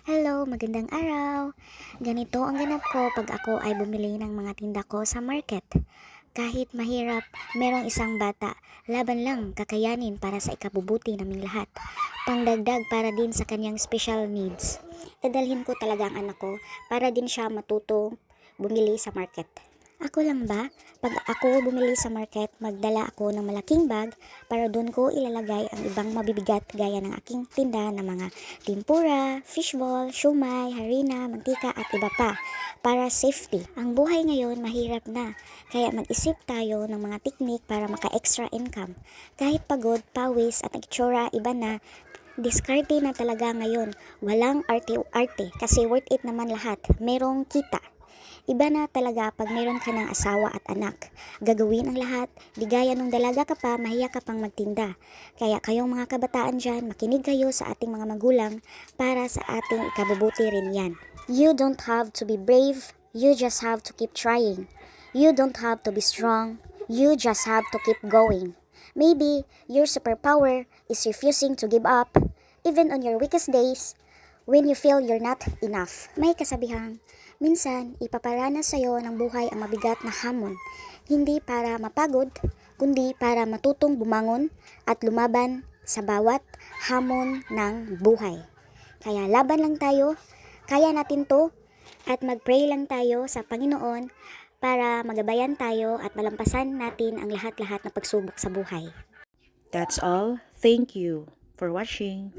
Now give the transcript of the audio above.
Hello, magandang araw. Ganito ang ganap ko pag ako ay bumili ng mga tinda ko sa market. Kahit mahirap, merong isang bata, laban lang kakayanin para sa ikabubuti naming lahat. Pangdagdag para din sa kanyang special needs. Dadalhin ko talaga ang anak ko para din siya matuto bumili sa market. Ako lang ba? Pag ako bumili sa market, magdala ako ng malaking bag para doon ko ilalagay ang ibang mabibigat gaya ng aking tinda na mga tempura, fishball, shumai, harina, mantika at iba pa para safety. Ang buhay ngayon mahirap na, kaya mag-isip tayo ng mga teknik para maka-extra income. Kahit pagod, pawis at ang itsura iba na, diskarte na talaga ngayon. Walang arte-arte kasi worth it naman lahat. Merong kita. Iba na talaga pag meron ka ng asawa at anak. Gagawin ang lahat, di gaya nung dalaga ka pa, mahiya ka pang magtinda. Kaya kayong mga kabataan dyan, makinig kayo sa ating mga magulang para sa ating ikabubuti rin yan. You don't have to be brave, you just have to keep trying. You don't have to be strong, you just have to keep going. Maybe your superpower is refusing to give up, even on your weakest days, when you feel you're not enough. May kasabihang, minsan ipaparanas sa'yo ng buhay ang mabigat na hamon, hindi para mapagod, kundi para matutong bumangon at lumaban sa bawat hamon ng buhay. Kaya laban lang tayo, kaya natin to, at mag-pray lang tayo sa Panginoon para magabayan tayo at malampasan natin ang lahat-lahat na pagsubok sa buhay. That's all. Thank you for watching.